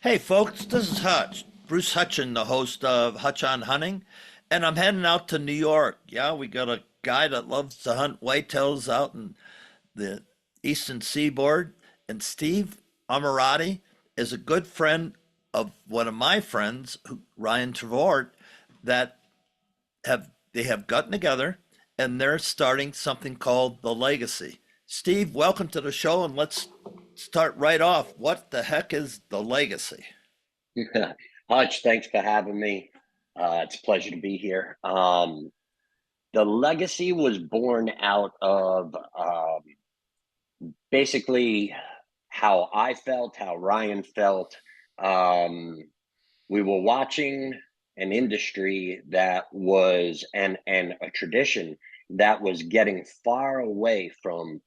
Hey folks, this is Hutch, Bruce Hutchin, the host of Hutch on Hunting, and I'm heading out to New York. Yeah, we got a guy that loves to hunt whitetails out in the eastern seaboard, and Steve Ammirati is a good friend of one of my friends, Ryan Trevort, that have gotten together and they're starting something called the Legacy. Steve, welcome to the show, and let's start right off. What the heck is the Legacy? Hutch, thanks for having me. It's a pleasure to be here. The legacy was born out of basically how I felt, how Ryan felt. Um, we were watching an industry that was and a tradition that was getting far away from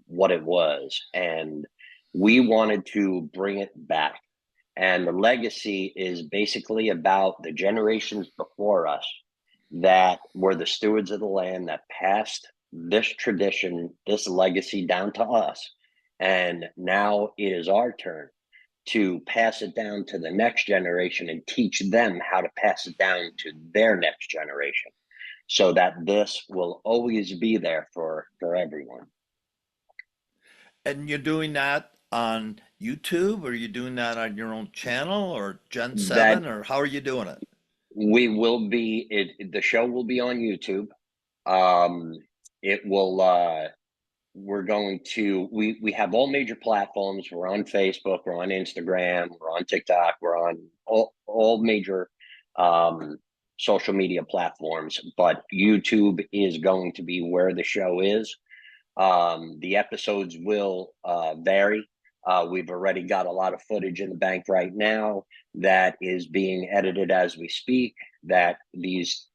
what it was, and we wanted to bring it back. And the legacy is basically about the generations before us that were the stewards of the land that passed this tradition, this legacy down to us. And now it is our turn to pass it down to the next generation and teach them how to pass it down to their next generation so that this will always be there for everyone. And you're doing that on YouTube, or are you doing that on your own channel, or Gen That 7, or how are you doing it? we will be it the show will be on YouTube. Um, it will. We're going to. We have all major platforms. We're on Facebook. We're on Instagram. We're on TikTok. We're on all major um, social media platforms. But YouTube is going to be where the show is. The episodes will vary. We've already got a lot of footage in the bank right now that is being edited as we speak. That these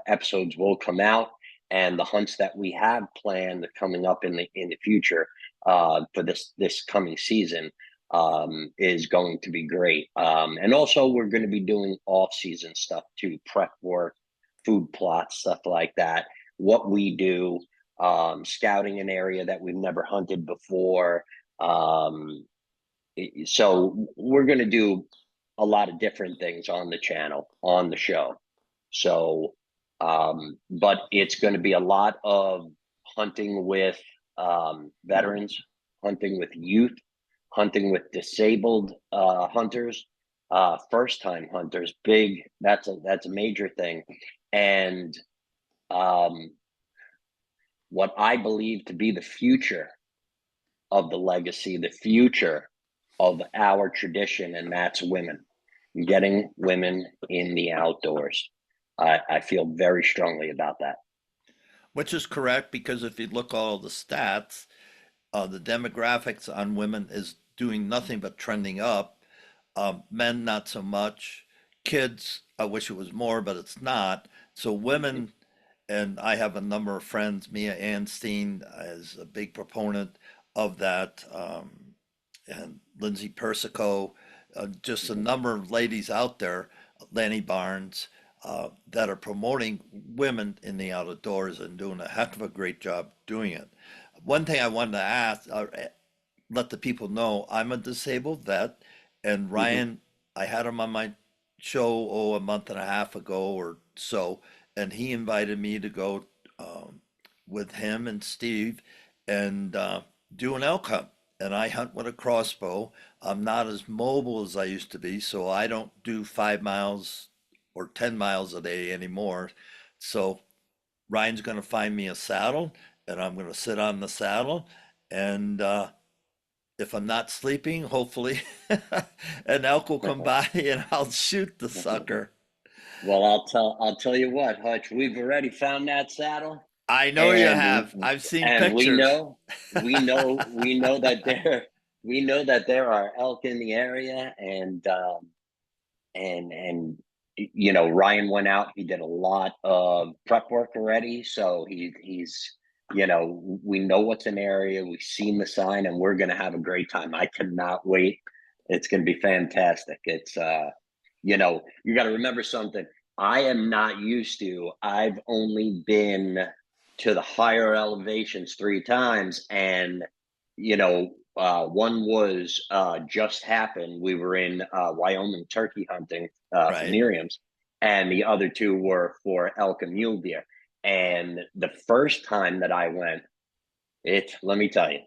episodes will come out, and the hunts that we have planned coming up in the future for this coming season is going to be great. And also, we're going to be doing off season stuff too, prep work, food plots, stuff like that. What we do, scouting an area that we've never hunted before. Um, so we're going to do a lot of different things on the channel, on the show. So, but it's going to be a lot of hunting with veterans, hunting with youth, hunting with disabled hunters, first time hunters. Big, that's a major thing. And um, what I believe to be the future of the legacy, the future of our tradition, and that's women, getting women in the outdoors. I feel very strongly about that. Which is correct, because if you look all the stats, the demographics on women is doing nothing but trending up. Men, not so much. Kids, I wish it was more, but it's not. So women, and I have a number of friends. Mia Anstein is a big proponent of that, and Lindsay Persico, just a Mhm. number of ladies out there, Lanny Barnes, that are promoting women in the outdoors and doing a heck of a great job doing it. One thing I wanted to ask, let the people know, I'm a disabled vet, and Mhm. Ryan, I had him on my show, oh, a month and a half ago or so, and he invited me to go with him and Steve and do an elk hunt. And I hunt with a crossbow. I'm not as mobile as I used to be, so I don't do 5 miles or 10 miles a day anymore. So Ryan's going to find me a saddle, and I'm going to sit on the saddle. And if I'm not sleeping, hopefully an elk will come by and I'll shoot the sucker. Well, I'll tell you what, Hutch. We've already found that saddle, I know you and have. I've seen and we pictures. know we know that there are elk in the area, and Ryan went out. He did a lot of prep work already, so he's we know what's an area. We've seen the sign, and we're gonna have a great time. I cannot wait. It's gonna be fantastic. It's you got to remember something. I am not used to. I've only been to the higher elevations 3 times, and One was just happened. We were in Wyoming turkey hunting for Right. Miriam's, and the other two were for elk and mule deer. And the first time that I went, let me tell you,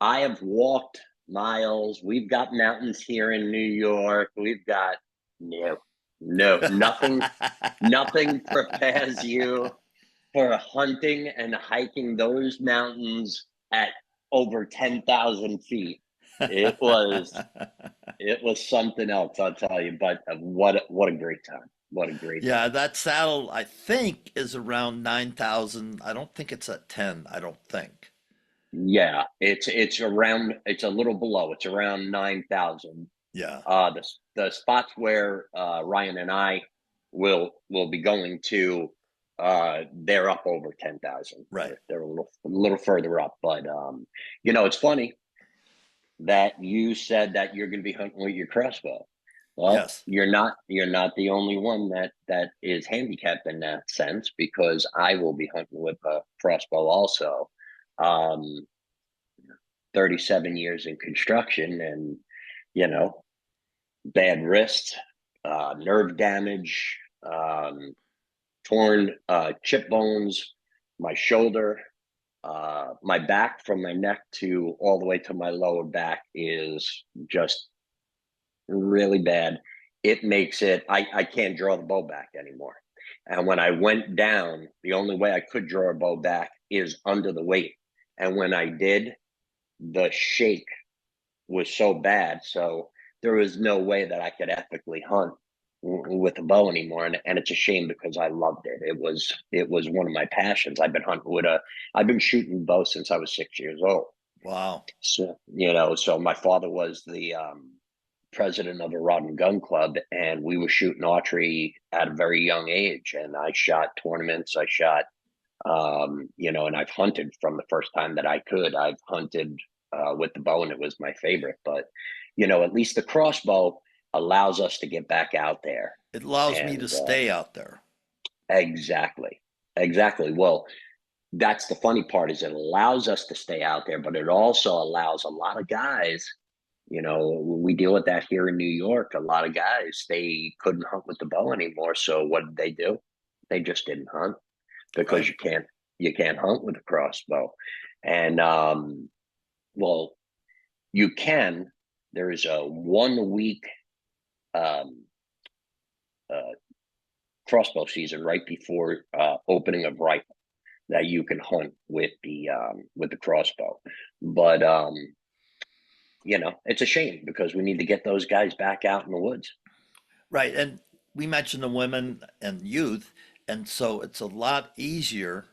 I have walked miles. We've got mountains here in New York. We've got no, nothing, nothing prepares you for hunting and hiking those mountains at over 10,000 feet. It was it was something else, I'll tell you. But what a great time! What a great Yeah, time! that saddle I think is around 9,000. I don't think it's at 10, I don't think. Yeah, it's around. It's a little below. It's around 9,000. Yeah, The spots where Ryan and I will be going to, they're up over 10,000. right. They're a little further up, but it's funny that you said that you're going to be hunting with your crossbow. Well, Yes. you're not the only one that is handicapped in that sense, because I will be hunting with a crossbow also. Um, 37 years in construction, and you know bad wrist, nerve damage, torn chip bones, my shoulder, my back from my neck to all the way to my lower back is just really bad. It makes it, I can't draw the bow back anymore. And when I went down, the only way I could draw a bow back is under the weight. And when I did, the shake was so bad. So there was no way that I could ethically hunt with a bow anymore. And it's a shame, because I loved it. It was one of my passions. I've been shooting bow since I was 6 years old. Wow. So my father was the president of a rod and gun club, and we were shooting archery at a very young age. And I shot tournaments. I shot, and I've hunted from the first time that I could. I've hunted with the bow, and it was my favorite. But at least the crossbow allows us to get back out there. It allows me to And stay out there. exactly, exactly. Well, that's the funny part, is it allows us to stay out there, but it also allows a lot of guys. We deal with that here in New York. A lot of guys, they couldn't hunt with the bow anymore. So what did they do? They just didn't hunt, because Right. you can't hunt with a crossbow. And well, you can. There is a 1 week um, uh, crossbow season right before opening of rifle, that you can hunt with the crossbow. But it's a shame, because we need to get those guys back out in the woods. Right. And we mentioned the women and youth, and so it's a lot easier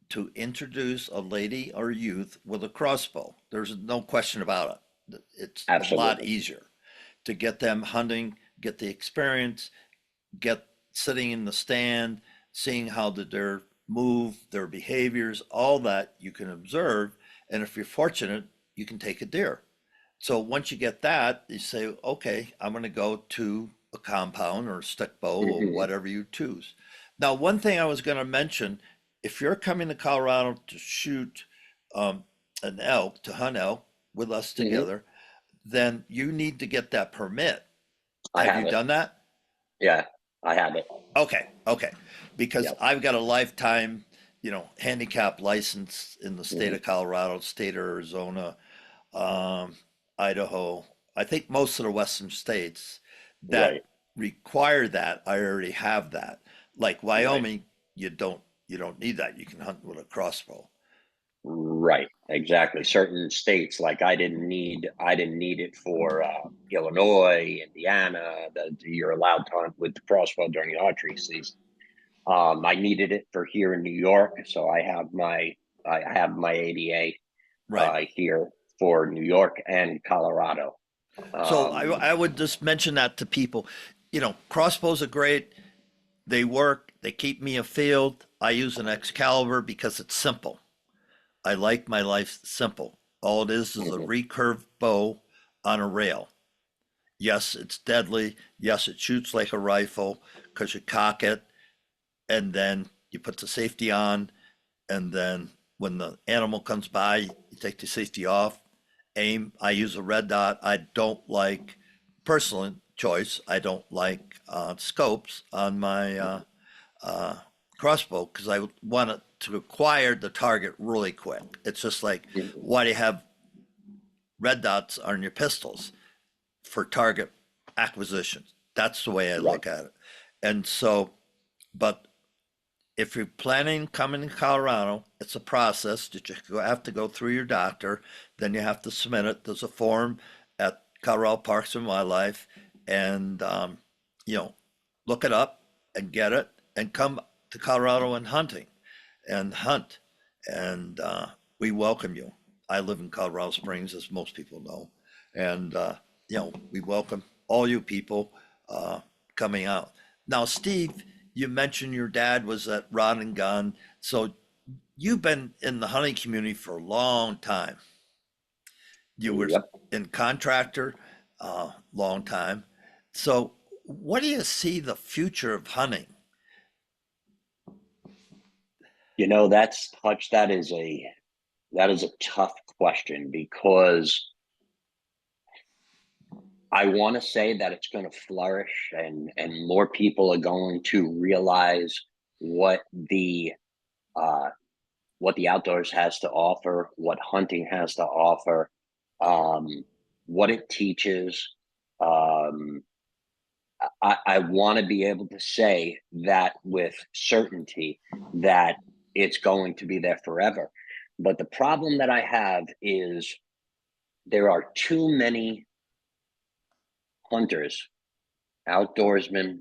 to introduce a lady or youth with a crossbow. There's no question about it. It's a lot Absolutely. easier to get them hunting, get the experience, get sitting in the stand, seeing how the deer move, their behaviors, all that you can observe. And if you're fortunate, you can take a deer. So once you get that, you say, okay, I'm going to go to a compound or a stick bow or Hmm. whatever you choose. Now, one thing I was going to mention, if you're coming to Colorado to shoot um, an elk, to hunt elk with us Hmm. together, then you need to get that permit. I Have you have it. done that? Yeah, I have it. Okay, okay. Because Yep. I've got a lifetime, handicap license in the state Hmm. of Colorado, state of Arizona, um, Idaho. I think most of the western states that Right. require that, I already have that. Like Right. Wyoming, you don't need that. You can hunt with a crossbow. Right, exactly. Certain states, like I didn't need it for Illinois, Indiana. That you're allowed to hunt with the crossbow during the archery season. I needed it for here in New York, so I have my ADA Right. here for New York and Colorado. So I, Um, I would just mention that to people. Crossbows are great. They work. They keep me afield. I use an Excalibur because it's simple. I like my life simple. All it is a mhm. recurved bow on a rail. Yes, it's deadly. Yes, it shoots like a rifle because you cock it and then you put the safety on. And then when the animal comes by, you take the safety off aim. I use a red dot. I don't like, personal choice, I don't like scopes on my uh, crossbow because I want it to acquire the target really quick. It's just like, Mhm. why do you have red dots on your pistols? For target acquisition. That's the way I Right. look at it. And so, but if you're planning coming to Colorado, it's a process that you have to go through your doctor. Then you have to submit it. There's a form at Colorado Parks and Wildlife, and you know, look it up and get it, and come to Colorado and hunt, and we welcome you. I live in Colorado Springs, as most people know, and we welcome all you people uh, coming out. Now, Steve, you mentioned your dad was at Rod and Gun, so you've been in the hunting community for a long time. You were Yep. in contractor, long time. So, what do you see the future of hunting? That's Hutch, that is a tough question because I want to say that it's going to flourish and more people are going to realize what the uh, what the outdoors has to offer, what hunting has to offer, um, what it teaches. Um, I want to be able to say that with certainty that it's going to be there forever. But the problem that I have is there are too many hunters, outdoorsmen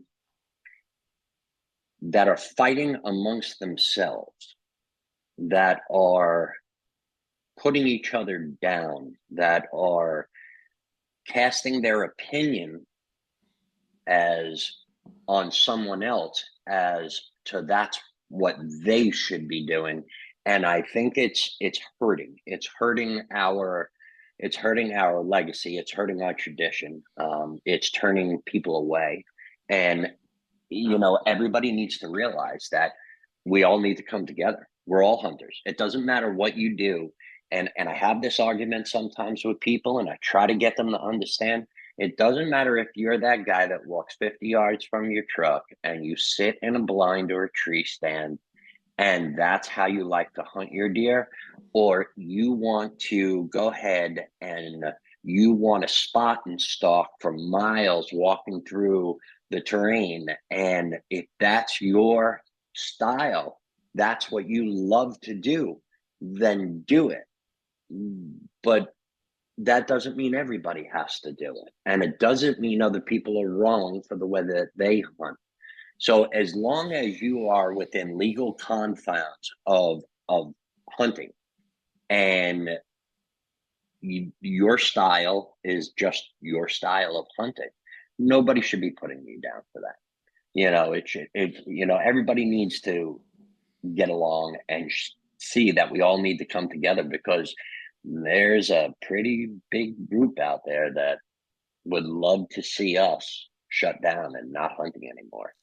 that are fighting amongst themselves, that are putting each other down, that are casting their opinion as on someone else as to that's what they should be doing. And I think it's hurting. It's hurting our legacy. It's hurting our tradition. It's turning people away. And everybody needs to realize that we all need to come together. We're all hunters. It doesn't matter what you do. And I have this argument sometimes with people, and I try to get them to understand it doesn't matter if you're that guy that walks 50 yards from your truck and you sit in a blind or a tree stand and that's how you like to hunt your deer, or you want to go ahead and you want to spot and stalk for miles walking through the terrain. And if that's your style, that's what you love to do, then do it. But that doesn't mean everybody has to do it. And it doesn't mean other people are wrong for the way that they hunt. So as long as you are within legal confines of hunting and your style is just your style of hunting, nobody should be putting you down for that. Everybody needs to get along and see that we all need to come together because there's a pretty big group out there that would love to see us shut down and not hunting anymore.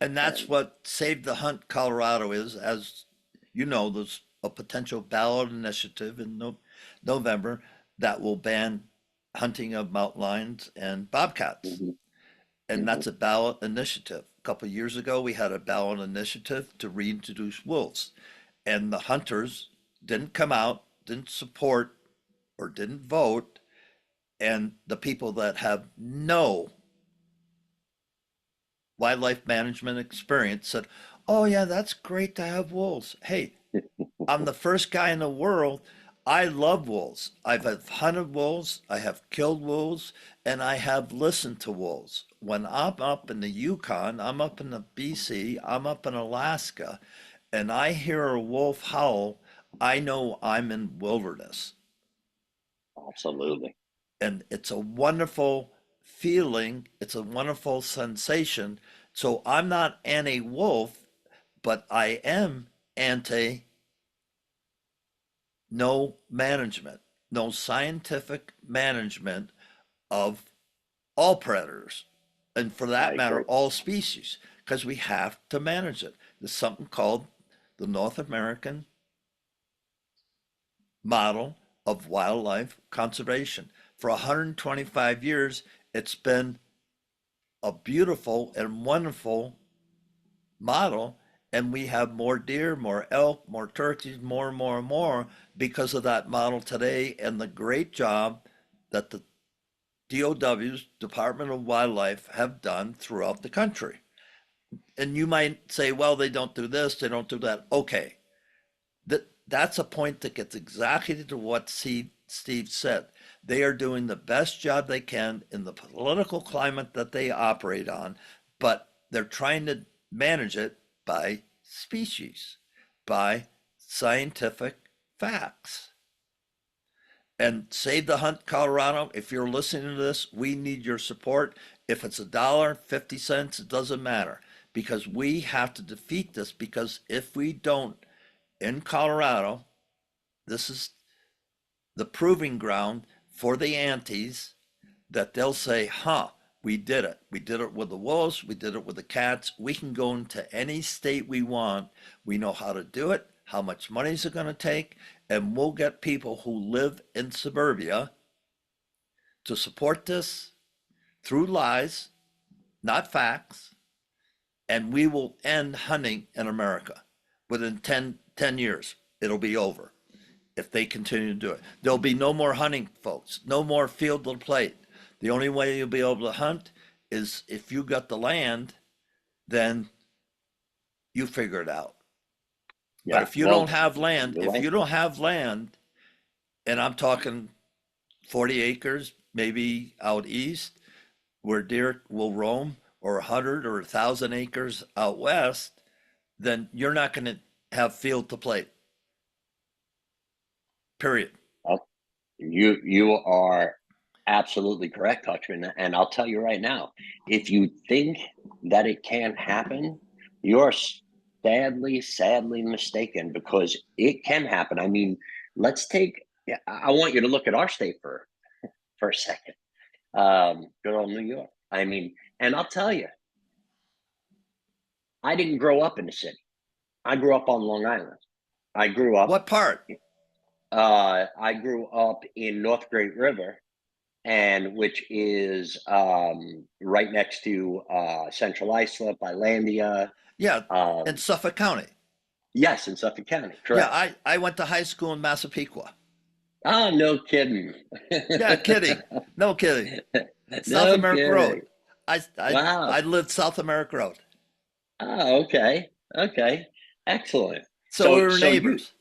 And that's And what Save the Hunt Colorado is. As you know, there's a potential ballot initiative in November that will ban hunting of mountain lions and bobcats. mhm, And that's mhm. a ballot initiative. A couple of years ago, we had a ballot initiative to reintroduce wolves, and the hunters didn't come out, didn't support, or didn't vote. And the people that have no wildlife management experience said, "Oh, yeah, that's great to have wolves. Hey, I'm the first guy in the world. I love wolves. Have hunted wolves, I have killed wolves, and I have listened to wolves. When I'm up in the Yukon, I'm up in the BC, I'm up in Alaska, and I hear a wolf howl, I know I'm in wilderness. Absolutely. And it's a wonderful feeling, it's a wonderful sensation. So I'm not anti wolf, but I am anti no management, no scientific management of all predators, and for I that matter, agree. all species, because we have to manage it. There's something called the North American model of wildlife conservation. For 125 years, it's been a beautiful and wonderful model, and we have more deer, more elk, more turkeys, more and more and more because of that model today and the great job that the DOW's Department of Wildlife have done throughout the country. And you might say, well, they don't do this, they don't do that. Okay, that's a point that gets exactly to what Steve said. They are doing the best job they can in the political climate that they operate on, but they're trying to manage it by species, by scientific facts. And Save the Hunt Colorado, if you're listening to this, we need your support. If it's $1, 50 cents, it doesn't matter because we have to defeat this. Because if we don't, in Colorado, this is the proving ground for the antis that they'll say, huh, we did it. We did it with the wolves. We did it with the cats. We can go into any state we want. We know how to do it, how much money is it going to take, and we'll get people who live in suburbia to support this through lies, not facts, and we will end hunting in America within 10 years. It'll be over if they continue to do it. There'll be no more hunting, folks, no more field to plate. The only way you'll be able to hunt is if you got the land, then you figure it out. But Yeah, if you don't well, have land, you're right. and I'm talking 40 acres, maybe out east, where deer will roam, or 100 or 1,000 acres out west, then you're not going to have field to plate. Period. Well, you are absolutely correct, Hutchman. And I'll tell you right now, if you think that it can't happen, you're sadly mistaken because it can happen. I mean, let's take. I want you to look at our state for a second. Good old New York. I mean, and I'll tell you, I didn't grow up in the city. I grew up on Long Island. I grew up. What part? I grew up in North Great River, and which is right next to Central Islip, Islandia. Yeah, in Um, Suffolk County. yes, in Suffolk County, Yeah, correct. I went to high school in Massapequa. Oh, no kidding. Yeah, kidding. No kidding. South No America Road. kidding. I Wow. lived South America Road. Oh, okay. Okay. Excellent. So we were So you neighbors.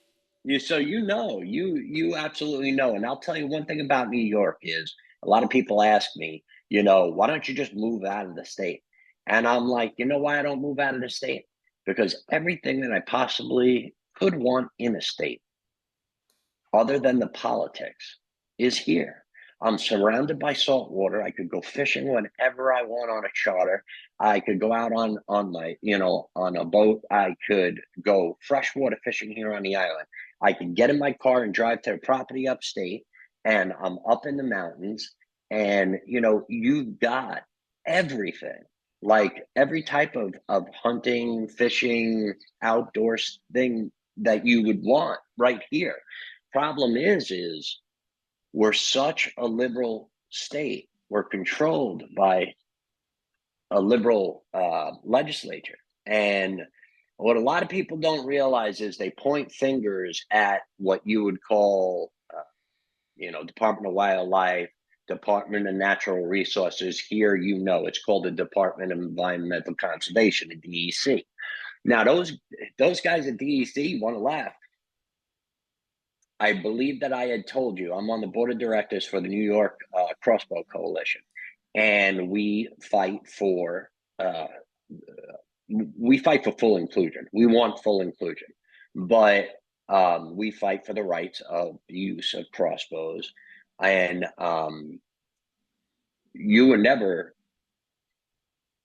you absolutely know. And I'll tell you one thing about New York is a lot of people ask me, why don't you just move out of the state? And I'm like, you know why I don't move out of the state? Because everything that I possibly could want in a state, other than the politics, is here. I'm surrounded by salt water. I could go fishing whenever I want on a charter. I could go out on my, on a boat. I could go freshwater fishing here on the island. I could get in my car and drive to a property upstate, and I'm up in the mountains. And you've got everything, like every type of hunting, fishing, outdoors thing that you would want right here. Problem is we're such a liberal state. We're controlled by a liberal legislature. And what a lot of people don't realize is they point fingers at what you would call, Department of Wildlife, Department of Natural Resources. Here, it's called the Department of Environmental Conservation, the DEC. Now, those guys at DEC want to laugh. I believe that I had told you I'm on the board of directors for the New York Crossbow Coalition, and uh, we fight for full inclusion. We want full inclusion, but we fight for the rights of the use of crossbows. And you were never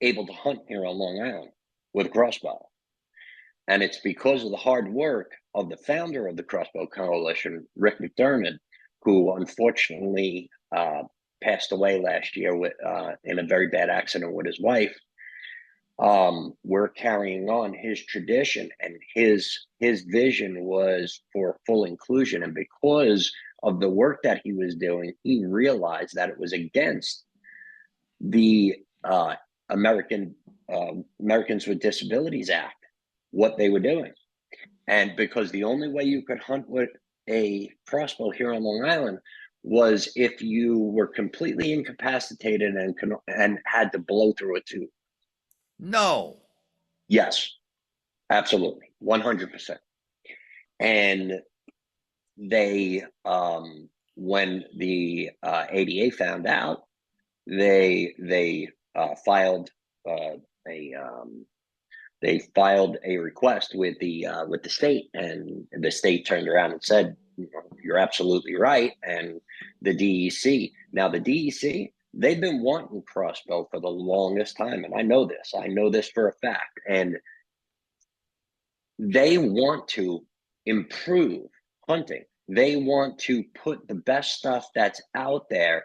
able to hunt here on Long Island with a crossbow. And it's because of the hard work of the founder of the Crossbow Coalition, Rick McDermott, who unfortunately passed away last year in a very bad accident with his wife. We're carrying on his tradition, and his vision was for full inclusion. And because of the work that he was doing, he realized that it was against the American Americans with Disabilities Act, what they were doing. And because the only way you could hunt with a crossbow here on Long Island was if you were completely incapacitated and had to blow through a tube. No. Yes, absolutely, 100%. And they, when the ADA found out, they filed a they filed a request with the state, and the state turned around and said, "You're absolutely right." And the DEC, now the DEC, they've been wanting crossbow for the longest time, and I know this. I know this for a fact, and they want to improve hunting. They want to put the best stuff that's out there,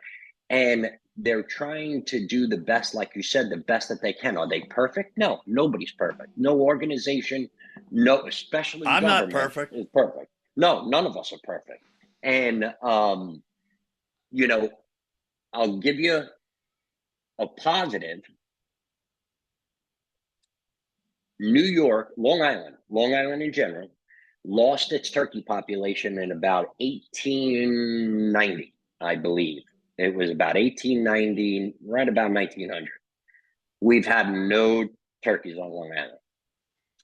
and they're trying to do the best, like you said, the best that they can. Are they perfect? No, nobody's perfect. No organization, no, especially I'm not government, perfect. is perfect. No, none of us are perfect. And you know, I'll give you a positive. New York, Long Island in general, lost its turkey population in about 1890, I believe. It was about 1890, right about 1900. We've had no turkeys on Long Island.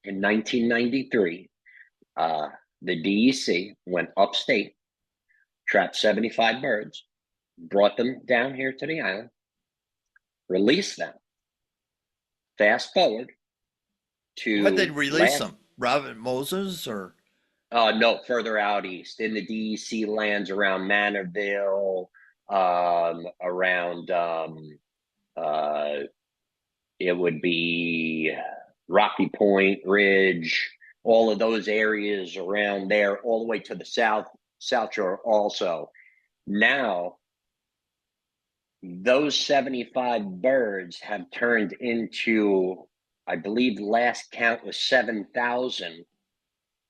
In 1993, the DEC went upstate, trapped 75 birds, brought them down here to the island, released them. Fast forward Why'd they to release last them? Robert Moses or no, further out east in the DEC lands around Manorville, around uh, it would be Rocky Point Ridge, all of those areas around there, all the way to the South Shore also. Now, those 75 birds have turned into, I believe, last count was 7,000.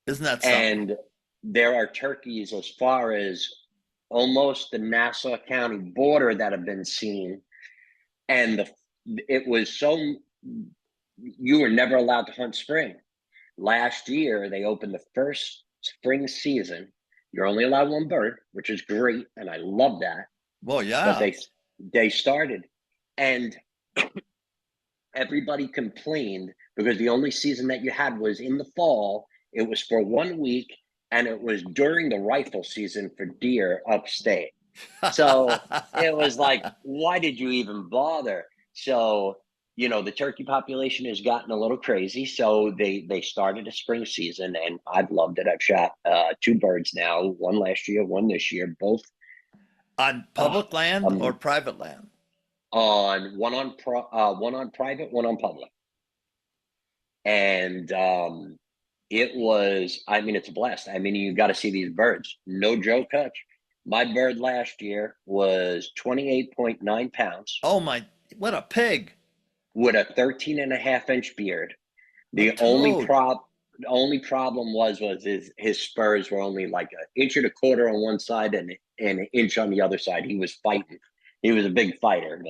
isn't that something? And there are turkeys as far as almost the Nassau County border that have been seen. And it was so, you were never allowed to hunt spring. Last year, they opened the first spring season. You're only allowed one bird, which is great, and I love that. Well, But yeah. they started, and everybody complained because the only season that you had was in the fall. It was for 1 week, and it was during the rifle season for deer upstate. So it was like, why did you even bother? So, the turkey population has gotten a little crazy. So they started a spring season, and I've loved it. I've shot two birds now, one last year, one this year, both On uh, public land or um, private land? on one on private, one on public. And it was, I mean, it's a blast. I mean, you got to see these birds. No joke, Hutch. My bird last year was 28.9 pounds Oh my, what a pig. with a 13 and a half inch beard. A The only toad. problem was his spurs were only like an inch and a quarter on one side and an inch on the other side. He was fighting. He was a big fighter,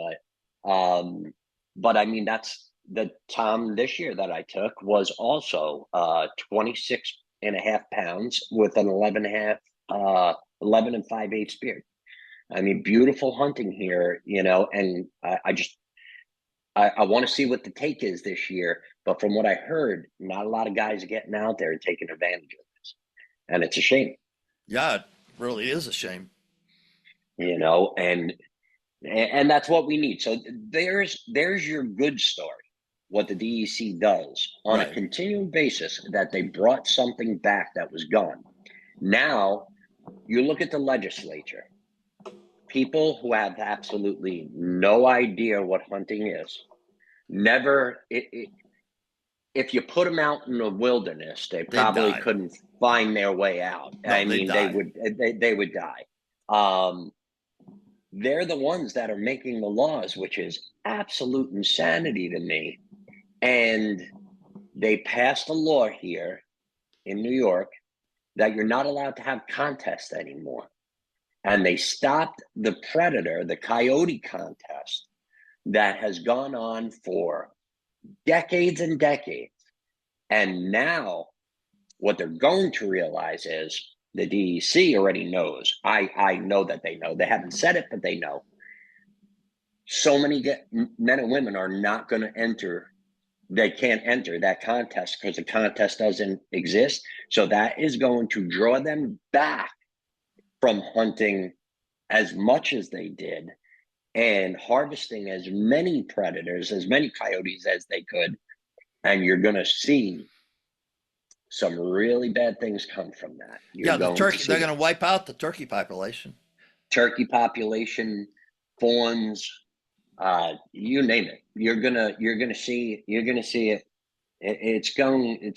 but I mean, that's the Tom this year that I took was also 26 and a half pounds with an 11 and 5/8 beard. I mean, beautiful hunting here, and I want to see what the take is this year. But from what I heard, not a lot of guys are getting out there and taking advantage of this. And it's a shame, Yeah, it really is a shame. you know, and that's what we need. So there's your good story, what the DEC does on a Right. continuing basis, that they brought something back that was gone. Now you look at the legislature, people who have absolutely no idea what hunting is, never if you put them out in the wilderness, they They probably die. couldn't find their way out. No, I they mean, die. they would die. Um, they're the ones that are making the laws, which is absolute insanity to me. And they passed a law here in New York that you're not allowed to have contests anymore. and they stopped the predator, the coyote contest that has gone on for decades and decades. And now what they're going to realize is the DEC already knows. I know that they know. They haven't said it, but they know. So many men and women are not going to enter. They can't enter that contest because the contest doesn't exist. So that is going to draw them back from hunting as much as they did and harvesting as many predators, as many coyotes as they could. And you're going to see some really bad things come from that. You're Yeah, the going to turkey, they're see going to wipe out the turkey population. turkey population, fawns, you name it. You're gonna see it. It's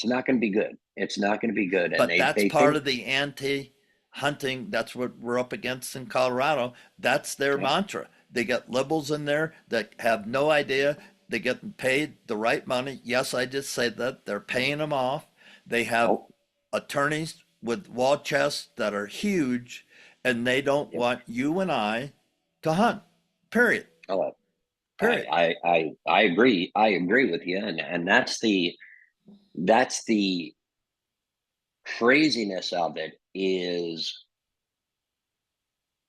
not going to be good. It's not going to be good. And But they that's they part think, of the anti-hunting. That's what we're up against in Colorado. That's their yeah, mantra. They got liberals in there that have no idea. They get paid the right money. Yes, I just said that. They're paying them off. They have oh, attorneys with war chests that are huge, and they don't yep, want you and I to hunt. Period. oh, I, Period. I, I, I agree. I agree with you, and that's the craziness of it is,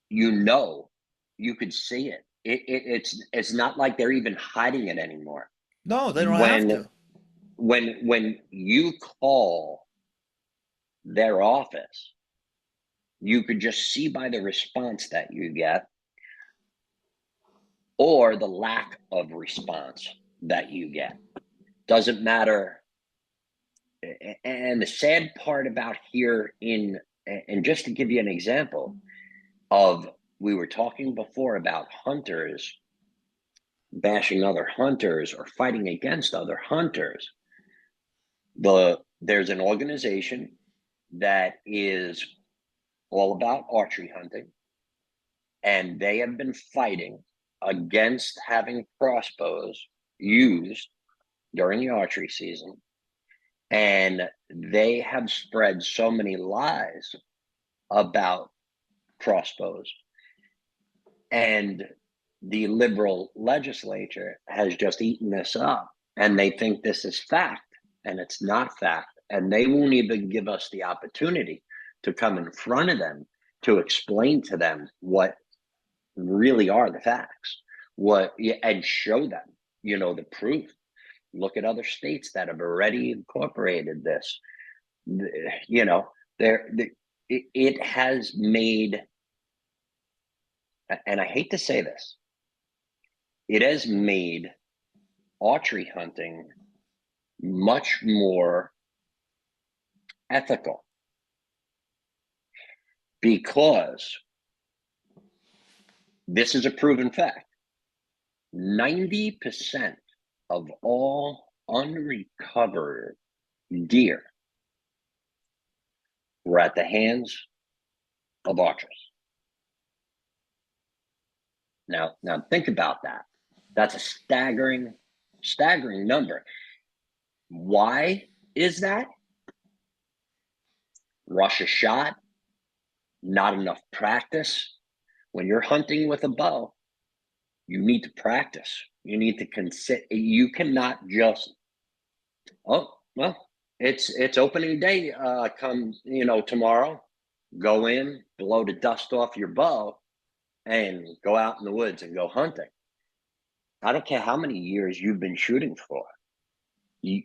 you know, you could see it. It's not like they're even hiding it anymore. No, they don't have When to. when you call their office, you could just see by the response that you get or the lack of response that you get. Doesn't matter. And the sad part about here and just to give you an example of, we were talking before about hunters bashing other hunters or fighting against other hunters. There's an organization that is all about archery hunting, and they have been fighting against having crossbows used during the archery season. And they have spread so many lies about crossbows. And the liberal legislature has just eaten this up, and they think this is fact, and it's not fact. And they won't even give us the opportunity to come in front of them to explain to them what really are the facts, and show them, the proof. Look at other states that have already incorporated this. You know, it has made, and I hate to say this, it has made archery hunting much more ethical, because this is a proven fact. 90% of all unrecovered deer were at the hands of archers. Now think about that. That's a staggering number. Why is that? Rush a shot, not enough practice. When you're hunting with a bow, you need to practice. You need to consider. You cannot just, oh well, it's opening day. Come tomorrow. Go in, blow the dust off your bow, and go out in the woods and go hunting. I don't care how many years you've been shooting for. You,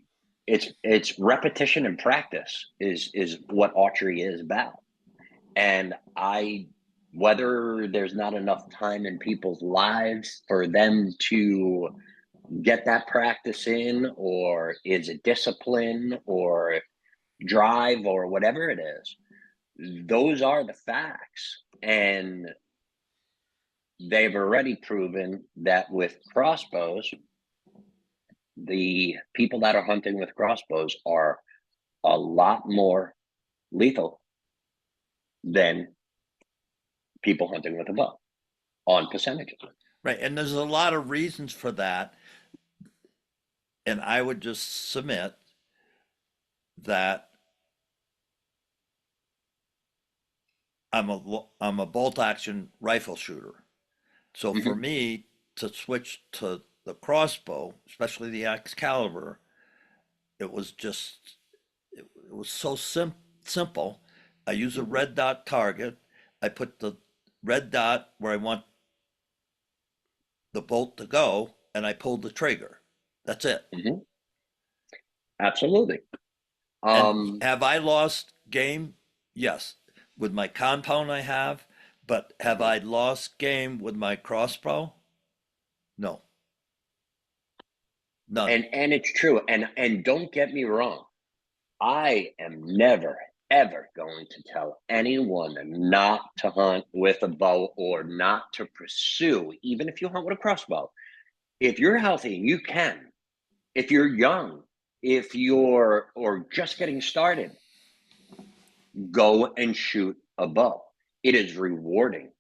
it's repetition and practice is what archery is about. And whether there's not enough time in people's lives for them to get that practice in, or is it discipline or drive or whatever it is, those are the facts. And they've already proven that with crossbows, the people that are hunting with crossbows are a lot more lethal than people hunting with a bow on percentages. Right. And there's a lot of reasons for that. And I would just submit that I'm a bolt action rifle shooter. So for Hmm. me to switch to the crossbow, especially the Excalibur, it was just it was so simple. I use a Hmm. red dot target. I put the red dot where I want the bolt to go, and I pull the trigger. That's it. Hmm. Absolutely. And Um, have I lost game? Yes. With my compound, I have. But have mhm. I lost game with my crossbow? No, none. And it's true. And don't get me wrong. I am never ever going to tell anyone not to hunt with a bow or not to pursue, even if you hunt with a crossbow. If you're healthy, you can. If you're young, if you're or just getting started, go and shoot a bow. It is rewarding.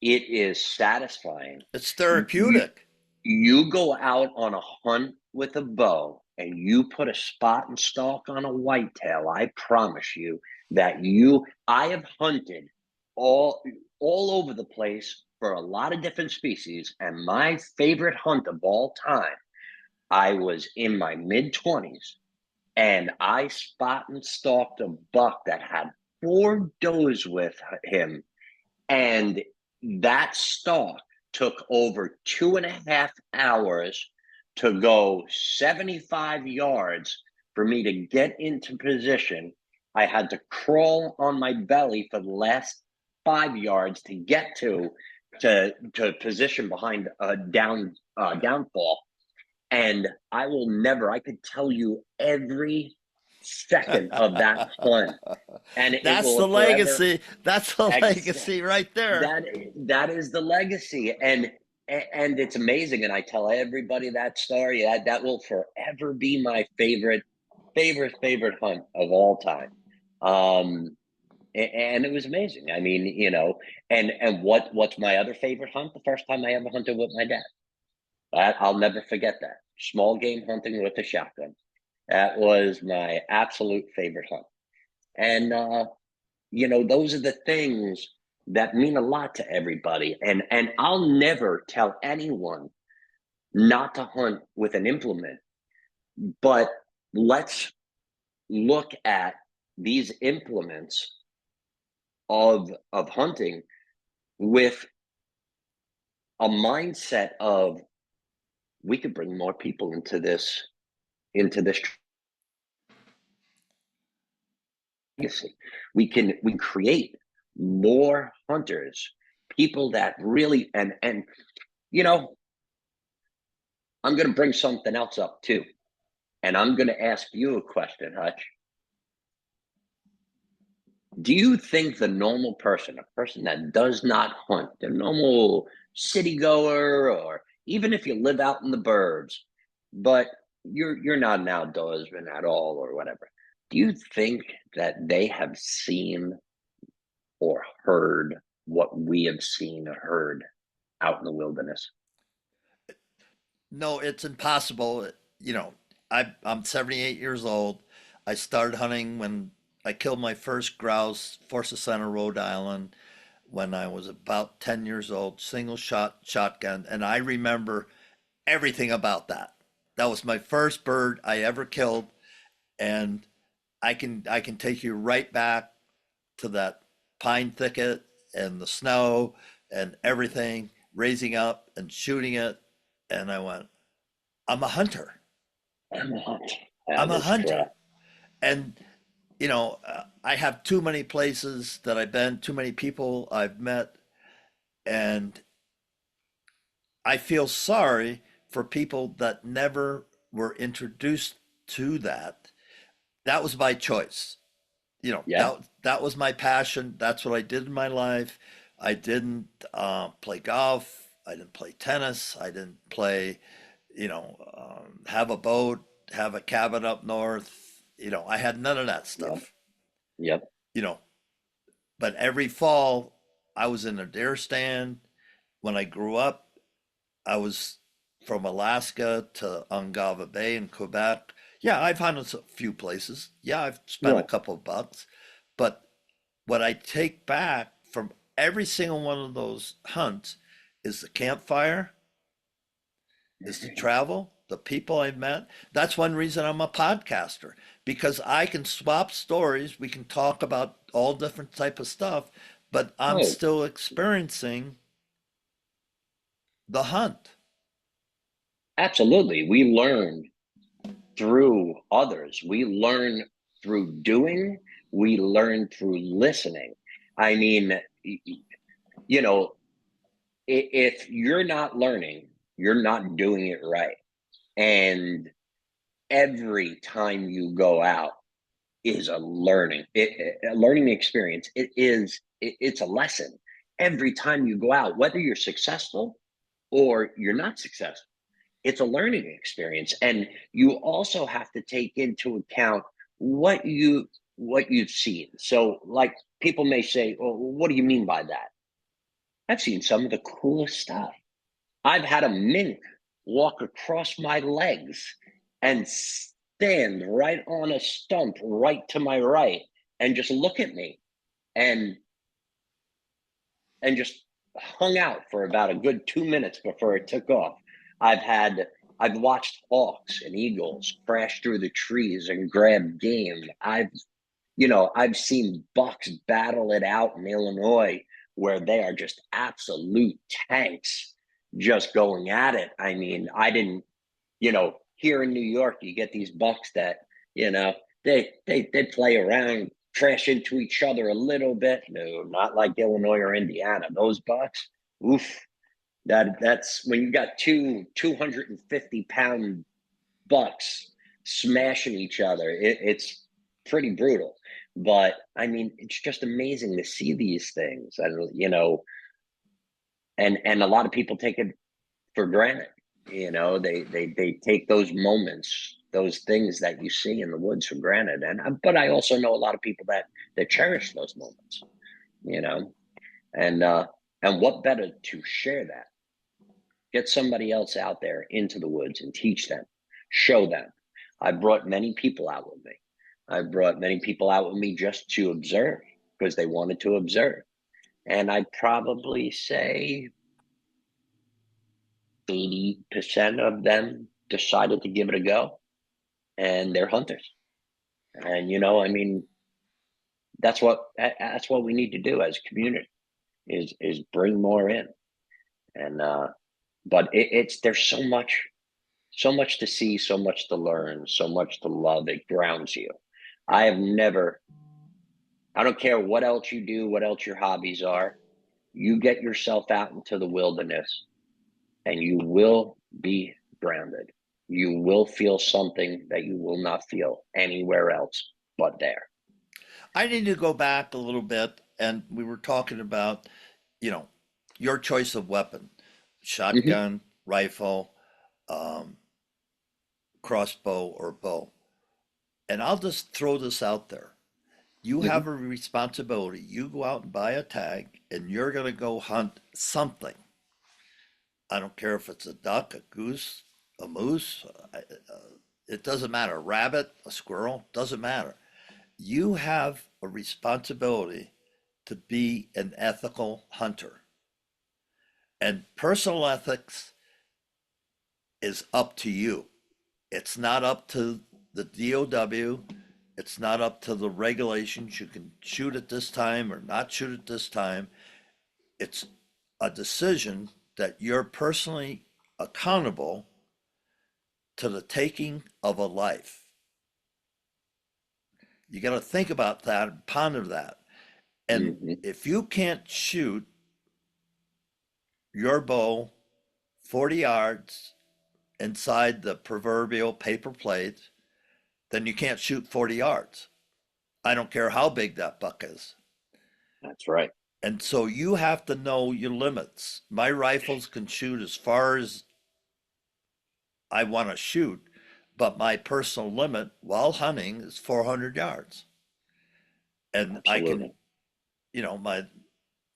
It is satisfying. It's You therapeutic. you go out on a hunt with a bow and you put a spot and stalk on a whitetail, I promise you that I have hunted all all over the place for a lot of different species, and my favorite hunt of all time, I was in my mid 20s and I spot and stalked a buck that had four does with him, and that stalk took over 2.5 hours to go 75 yards for me to get into position. I had to crawl on my belly for the last 5 yards to get to position behind a downfall. And I will never, I could tell you every second of that hunt, and it That's will the forever. legacy. That's the Ex- legacy right there. that that is the legacy, and it's amazing. And I tell everybody that story. That will forever be my favorite hunt of all time. And it was amazing. I mean, and what's my other favorite hunt? The first time I ever hunted with my dad. I'll never forget that. Small game hunting with a shotgun. That was my absolute favorite hunt. And those are the things that mean a lot to everybody. And I'll never tell anyone not to hunt with an implement, but let's look at these implements of hunting with a mindset of, we could bring more people into this legacy. We can create more hunters, people that really, and you know I'm going to bring something else up too. And I'm going to ask you a question, Hutch. Do you think the normal person, a person that does not hunt, a normal city goer, or even if you live out in the burbs, but you're not an outdoorsman at all or whatever, do you think that they have seen or heard what we have seen or heard out in the wilderness? No, it's impossible. You know, I'm 78 years old. I started hunting when I killed my first grouse, Forces Center, Rhode Island, when I was about 10 years old, single shot shotgun. And I remember everything about that. That was my first bird I ever killed. And I can take you right back to that pine thicket and the snow and everything, raising up and shooting it. And I went, I'm a hunter. I'm not. I'm That a is hunter. correct. And, I have too many places that I've been, too many people I've met. And I feel sorry for people that never were introduced to that. That was my choice. Yeah. That was my passion. That's what I did in my life. I didn't play golf. I didn't play tennis. I didn't play, have a boat, have a cabin up north. I had none of that Yep. stuff. Yep. You know, but every fall I was in a deer stand. When I grew up, I was from Alaska to Ungava Bay in Quebec. Yeah, I've hunted a few places. Yeah, I've spent a Right. couple of bucks. But what I take back every single one of those hunts is the campfire, is the Mhm. travel, the people I've met. That's one reason I'm a podcaster, because I can swap stories. We can talk about all different type of stuff, but I'm Oh, still experiencing the hunt. absolutely. We learn through others. We learn through doing. We learn through listening. I mean, you know, if you're not learning, you're not doing it right. And every time you go out is a learning experience. It's a lesson. Every time you go out, whether you're successful or you're not successful, it's a learning experience. And you also have to take into account what you've seen. So like people may say, well, what do you mean by that? I've seen some of the coolest stuff. I've had a mink walk across my legs and stand right on a stump right to my right and just look at me and just hung out for about a good 2 minutes before it took off. I've had I've watched hawks and eagles crash through the trees and grab game. I've seen bucks battle it out in Illinois where they are just absolute tanks just going at it. I mean, I didn't, here in New York, you get these bucks that, you know, they play around, crash into each other a little bit. No, not like Illinois or Indiana. Those bucks, oof. That's when you got 250-pound bucks smashing each other. It's pretty brutal. But I mean, it's just amazing to see these things. And a lot of people take it for granted. They take those moments, those things that you see in the woods for granted. But I also know a lot of people that cherish those moments. You know, and what better to share that? Get somebody else out there into the woods and teach them, show them. I brought many people out with me. I brought many people out with me just to observe because they wanted to observe. And I'd probably say 80% of them decided to give it a go, and they're hunters. And I mean, that's what we need to do as a community is bring more in. And but it's there's so much to see, so much to learn, so much to love. It grounds you. I have never, I don't care what else you do, what else your hobbies are, you get yourself out into the wilderness and you will be grounded. You will feel something that you will not feel anywhere else but there. I need to go back a little bit, and we were talking about, you know, your choice of weapon, Hmm. shotgun, rifle, um, crossbow, or bow. And I'll just throw this out there. You Hmm. have a responsibility. You go out and buy a tag, and you're going to go hunt something. I don't care if it's a duck, a goose, a moose. It doesn't matter. A rabbit, a squirrel, doesn't matter. You have a responsibility to be an ethical hunter. And personal ethics is up to you. It's not up to the DOW. It's not up to the regulations. You can shoot at this time or not shoot at this time. It's a decision that you're personally accountable to the taking of a life. You got to think about that and ponder that. And Hmm. if you can't shoot your bow 40 yards inside the proverbial paper plate, then you can't shoot 40 yards. I don't care how big that buck is. That's right. And so you have to know your limits. My rifles can shoot as far as I want to shoot, but my personal limit while hunting is 400 yards. And I can, Absolutely. my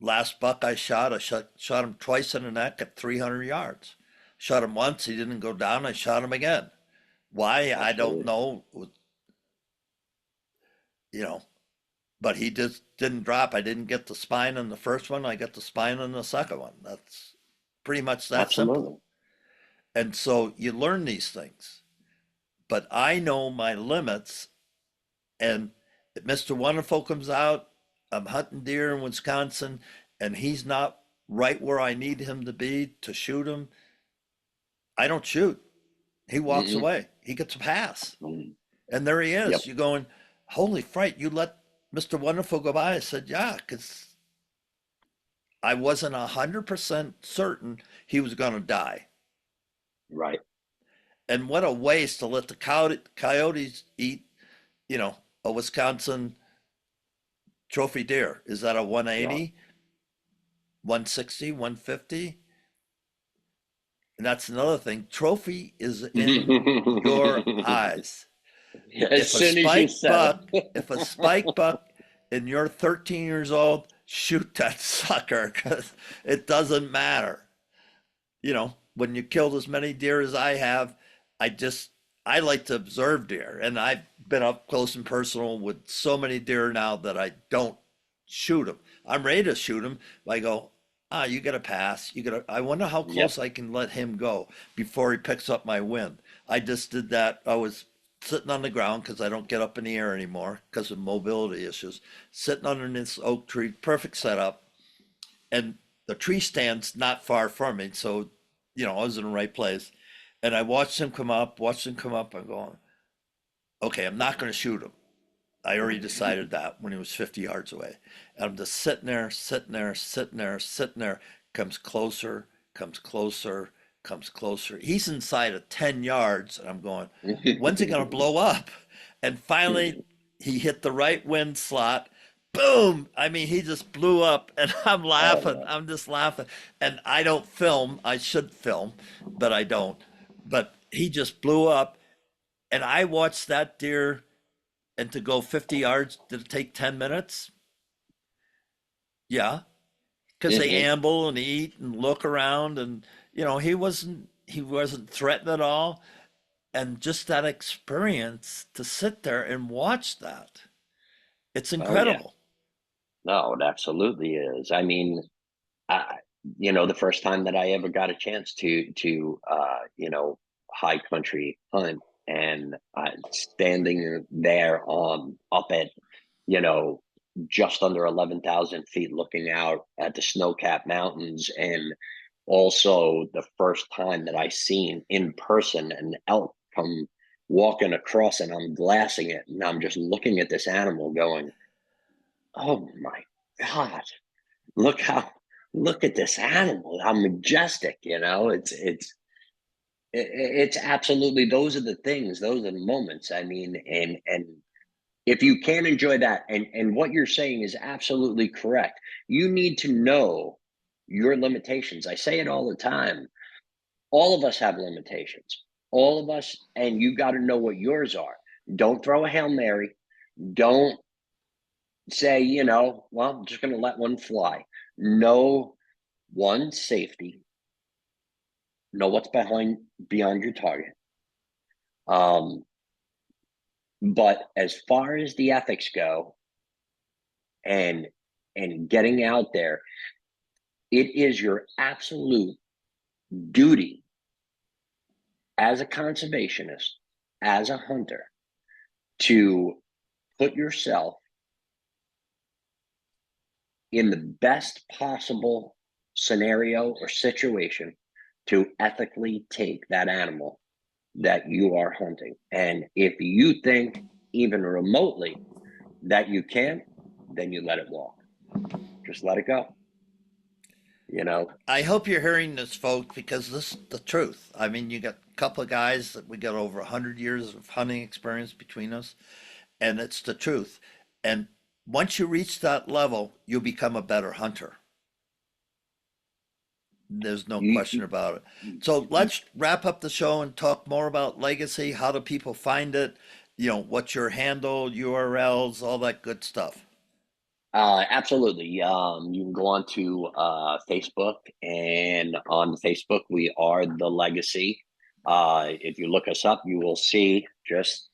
last buck I shot him twice in the neck at 300 yards. Shot him once, he didn't go down, I shot him again. Why? I don't Absolutely. know. You know, but he just didn't drop. I didn't get the spine on the first one. I got the spine on the second one. That's pretty much that simple. Absolutely. And so you learn these things. But I know my limits. And if Mr. Wonderful comes out, I'm hunting deer in Wisconsin, and he's not right where I need him to be to shoot him, I don't shoot. He walks Mm-mm. away. He gets a pass. Mm. And there he Yep. is. You're going, holy fright, you let Mr. Wonderful go by? I said, yeah, because I wasn't 100% certain he was going to die. Right. And what a waste to let the coyotes eat, a Wisconsin trophy deer. Is that a Yeah. 180, 160, 150? And that's another thing. Trophy is in your eyes. As If a soon as you spike said buck, it. if a spike buck and you're 13 years old, shoot that sucker because it doesn't matter. When you killed as many deer as I have, I just I like to observe deer, and I've been up close and personal with so many deer now that I don't shoot them. I'm ready to shoot them. I go, you got to pass. You got to. I wonder how close Yep. I can let him go before he picks up my wind. I just did that. I was sitting on the ground because I don't get up in the air anymore because of mobility issues. Sitting under this oak tree, perfect setup, and the tree stands not far from me, so I was in the right place. And I watched him come up, watched him come up. I'm going, okay, I'm not going to shoot him. I already decided that when he was 50 yards away. And I'm just sitting there, sitting there, sitting there, sitting there. Comes closer, comes closer, comes closer. He's inside of 10 yards, and I'm going, when's it going to blow up? And finally, he hit the right wind slot. Boom! I mean, he just blew up, and I'm Oh laughing. yeah. I'm just laughing. And I don't film. I should film, but I don't. But he just blew up, and I watched that deer, and to go 50 yards, did it take 10 minutes? Yeah, because they Hmm. amble and eat and look around, and he wasn't threatened at all. And just that experience to sit there and watch that, it's Oh yeah. incredible. No, it absolutely is. I mean, I, the first time that I ever got a chance to high country hunt, and standing there up at you know just under 11,000 feet, looking out at the snow-capped mountains, and also the first time that I seen in person an elk come walking across, and I'm glassing it, and I'm just looking at this animal, going, "Oh my God, look how look at this animal, how majestic." It's absolutely, those are the things, those are the moments. I mean, and if you can't enjoy that, and what you're saying is absolutely correct, you need to know your limitations. I say it all the time. All of us have limitations, all of us, and you got to know what yours are. Don't throw a Hail Mary. Don't say, well, I'm just going to let one fly. Know one, safety. Know what's beyond your target. Um, but as far as the ethics go, and getting out there, it is your absolute duty as a conservationist, as a hunter, to put yourself in the best possible scenario or situation to ethically take that animal that you are hunting. And if you think even remotely that you can't, then you let it walk. Just let it go. You know, I hope you're hearing this, folks, because this is the truth. I mean, you got a couple of guys that we got over 100 years of hunting experience between us, and it's the truth. And once you reach that level, you'll become a better hunter. There's no question you, about it. So let's wrap up the show and talk more about legacy. How do people find it? What's your handle, URLs, all that good stuff. absolutely. You can go on to Facebook, and on Facebook we are the Legacy. If you look us up, you will see just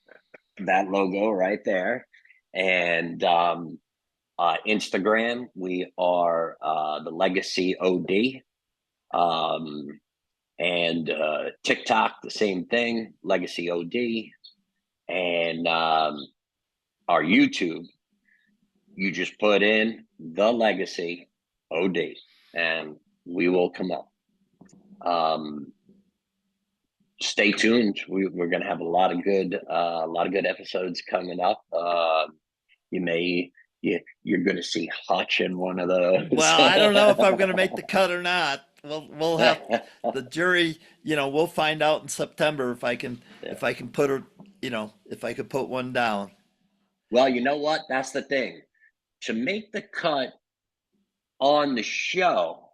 that logo right there. And Instagram, we are the Legacy OD. And TikTok, the same thing, Legacy OD. And our YouTube, you just put in the Legacy OD, and we will come up. Stay tuned. We're going to have a lot of good episodes coming up. You may you're going to see Hutch in one of those. Well, I don't know if I'm going to make the cut or not. We'll have the jury. We'll find out in September Yeah. if I can put her. If I could put one down. Well, you know what? That's the thing. To make the cut on the show,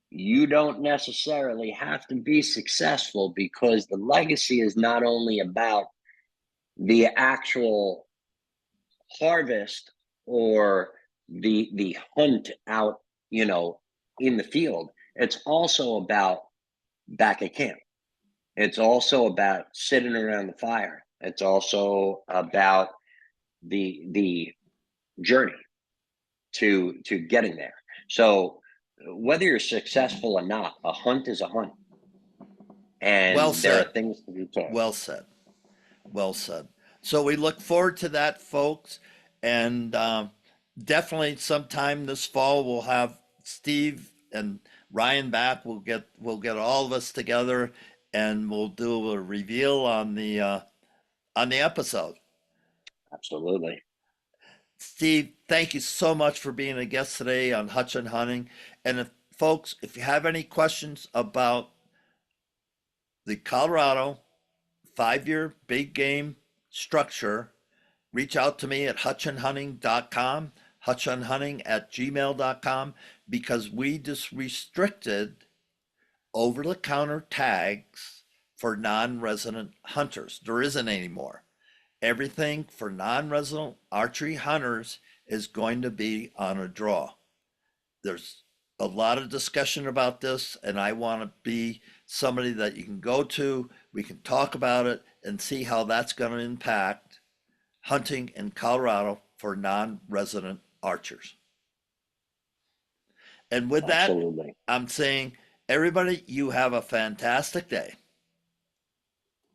you don't necessarily have to be successful, because the legacy is not only about the actual harvest or the hunt out, in the field. It's also about back at camp. It's also about sitting around the fire. It's also about the journey to getting there. So whether you're successful or not, a hunt is a hunt, Well and there said. are things to be taught. Well said. Well said. So we look forward to that, folks, and definitely sometime this fall we'll have Steve and Ryan back. We'll get all of us together, and we'll do a reveal on the episode. Absolutely. Steve, thank you so much for being a guest today on Hutch and Hunting. And folks, if you have any questions about the Colorado 5-year big game structure, reach out to me at hutchandhunting.com, hutchandhunting@gmail.com, because we just restricted over the counter tags for non resident hunters. There isn't anymore. Everything for non resident archery hunters is going to be on a draw. There's a lot of discussion about this, and I want to be somebody that you can go to. We can talk about it and see how that's going to impact hunting in Colorado for non resident archers. And with that, Absolutely. I'm saying, everybody, you have a fantastic day.